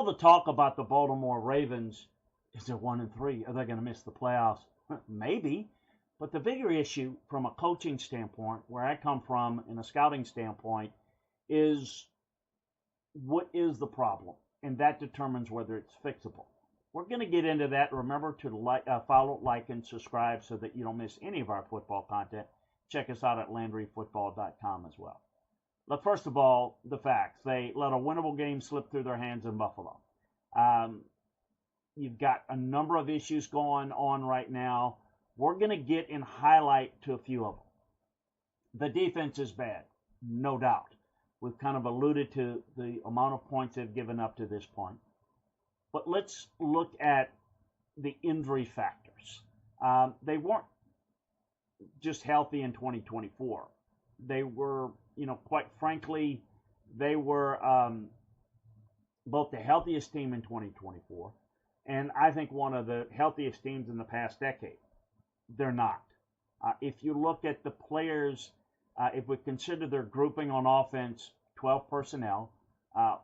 all the talk about the Baltimore Ravens is they're 1-3. Are they going to miss the playoffs? Maybe. But the bigger issue from a coaching standpoint, where I come from in a scouting standpoint, is what is the problem? And that determines whether it's fixable. We're going to get into that. Remember to follow, like, and subscribe so that you don't miss any of our football content. Check us out at LandryFootball.com as well. But first of all, the facts. They let a winnable game slip through their hands in Buffalo. You've got a number of issues going on right now. We're going to get and highlight to a few of them. The defense is bad, no doubt. We've kind of alluded to the amount of points they've given up to this point. But let's look at the injury factors. They weren't just healthy in 2024. They were, quite frankly, they were both the healthiest team in 2024 and I think one of the healthiest teams in the past decade. They're not. If you look at the players, if we consider their grouping on offense, 12 personnel,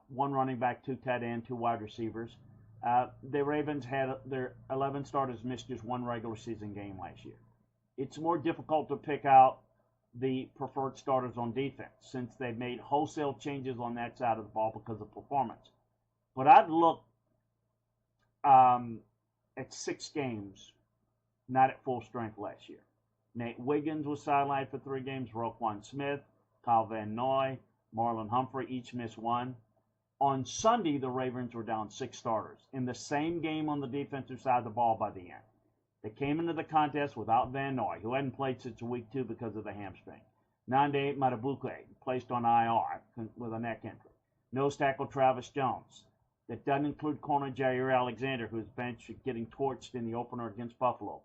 one running back, two tight end, two wide receivers, the Ravens had their 11 starters missed just one regular season game last year. It's more difficult to pick out the preferred starters on defense since they've made wholesale changes on that side of the ball because of performance. But I'd look at 6 games not at full strength last year. Nate Wiggins was sidelined for 3 games. Roquan Smith, Kyle Van Noy, Marlon Humphrey each missed 1. On Sunday, the Ravens were down 6 starters in the same game on the defensive side of the ball by the end. They came into the contest without Van Noy, who hadn't played since week 2 because of the hamstring. Nande Matabuke, placed on IR with a neck injury. Nose tackle Travis Jones. That doesn't include corner Jair Alexander, who's benched getting torched in the opener against Buffalo.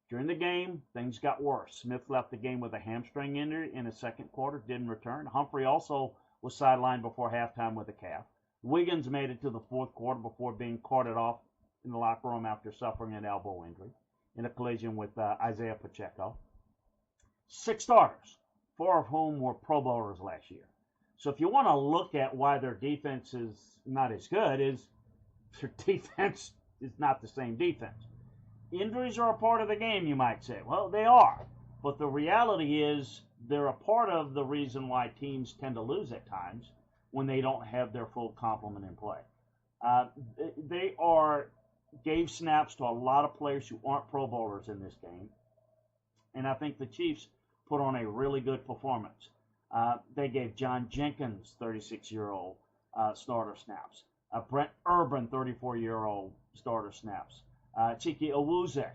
During the game, things got worse. Smith left the game with a hamstring injury in the second quarter, didn't return. Humphrey also was sidelined before halftime with a calf. Wiggins made it to the fourth quarter before being carted off in the locker room after suffering an elbow injury in a collision with Isaiah Pacheco. 6 starters, 4 of whom were Pro Bowlers last year. So if you want to look at why their defense is not as good, is their defense is not the same defense. Injuries are a part of the game, you might say. Well, they are. But the reality is they're a part of the reason why teams tend to lose at times when they don't have their full complement in play. They gave snaps to a lot of players who aren't Pro Bowlers in this game. And I think the Chiefs put on a really good performance. They gave John Jenkins, 36-year-old, starter snaps. Brent Urban, 34-year-old, starter snaps. Chike Awuzie,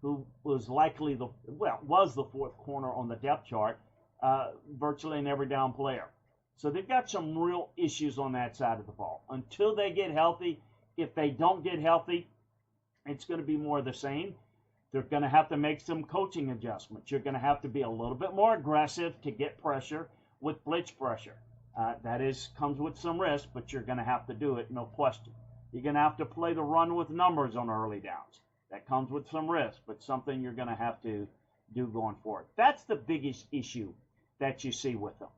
who was was the 4th corner on the depth chart, virtually an every down player. So they've got some real issues on that side of the ball. Until they get healthy, if they don't get healthy, it's going to be more of the same. They're going to have to make some coaching adjustments. You're going to have to be a little bit more aggressive to get pressure with blitz pressure. That comes with some risk, but you're going to have to do it, no question. You're going to have to play the run with numbers on early downs. That comes with some risk, but something you're going to have to do going forward. That's the biggest issue that you see with them.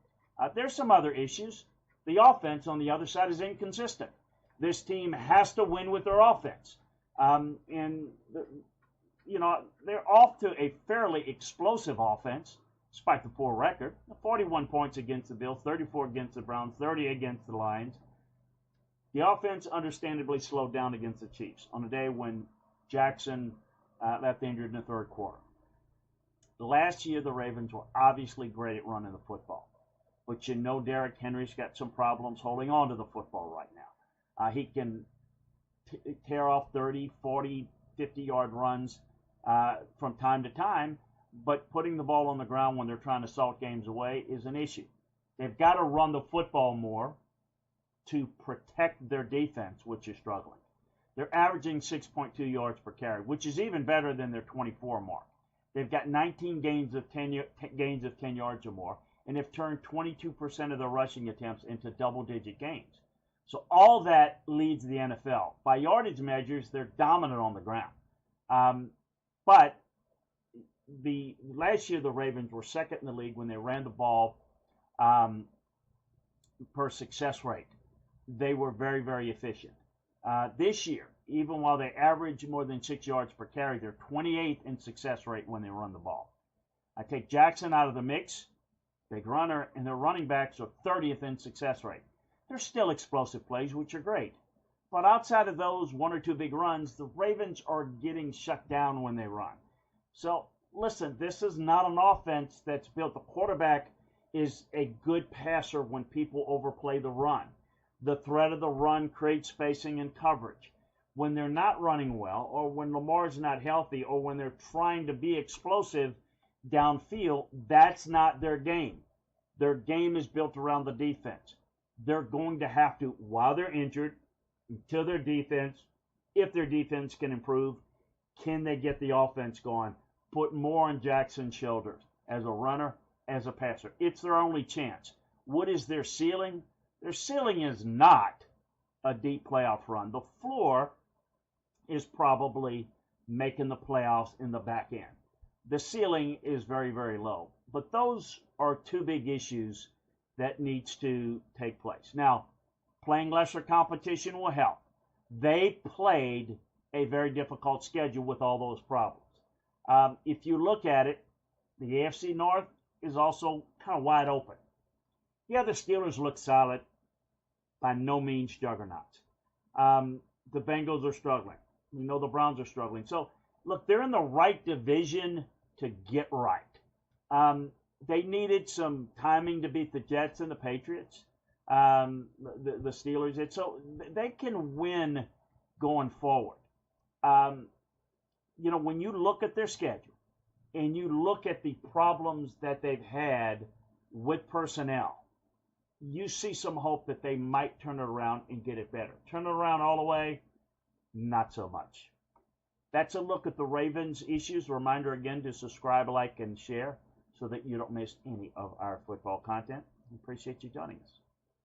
There's some other issues. The offense on the other side is inconsistent. This team has to win with their offense. They're off to a fairly explosive offense, despite the poor record. 41 points against the Bills, 34 against the Browns, 30 against the Lions. The offense understandably slowed down against the Chiefs on a day when Jackson left injured in the 3rd quarter. Last year, the Ravens were obviously great at running the football. But Derrick Henry's got some problems holding on to the football right now. He can tear off 30, 40, 50-yard runs from time to time, but putting the ball on the ground when they're trying to salt games away is an issue. They've got to run the football more to protect their defense, which is struggling. They're averaging 6.2 yards per carry, which is even better than their 24 mark. They've got 19 gains of 10 yards or more, and have turned 22% of their rushing attempts into double-digit gains. So all that leads the NFL. By yardage measures, they're dominant on the ground. But last year, the Ravens were 2nd in the league when they ran the ball per success rate. They were very, very efficient. This year, even while they average more than 6 yards per carry, they're 28th in success rate when they run the ball. I take Jackson out of the mix, big runner, and their running backs are 30th in success rate. They're still explosive plays, which are great. But outside of those one or two big runs, the Ravens are getting shut down when they run. So, listen, this is not an offense that's built. The quarterback is a good passer when people overplay the run. The threat of the run creates spacing and coverage. When they're not running well, or when Lamar's not healthy, or when they're trying to be explosive downfield, that's not their game. Their game is built around the defense. They're going to have to, while they're injured, until their defense, if their defense can improve, can they get the offense going? Put more on Jackson's shoulders as a runner, as a passer. It's their only chance. What is their ceiling? Their ceiling is not a deep playoff run. The floor is probably making the playoffs in the back end. The ceiling is very, very low. But those are two big issues that needs to take place. Now, playing lesser competition will help. They played a very difficult schedule with all those problems. If you look at it, the AFC North is also kind of wide open. Yeah, the Steelers look solid. By no means juggernauts. The Bengals are struggling. We know the Browns are struggling. So, look, they're in the right division to get right. They needed some timing to beat the Jets and the Patriots, the Steelers. So they can win going forward. When you look at their schedule and you look at the problems that they've had with personnel, you see some hope that they might turn it around and get it better. Turn it around all the way, not so much. That's a look at the Ravens' issues. A reminder again to subscribe, like, and share so that you don't miss any of our football content. We appreciate you joining us.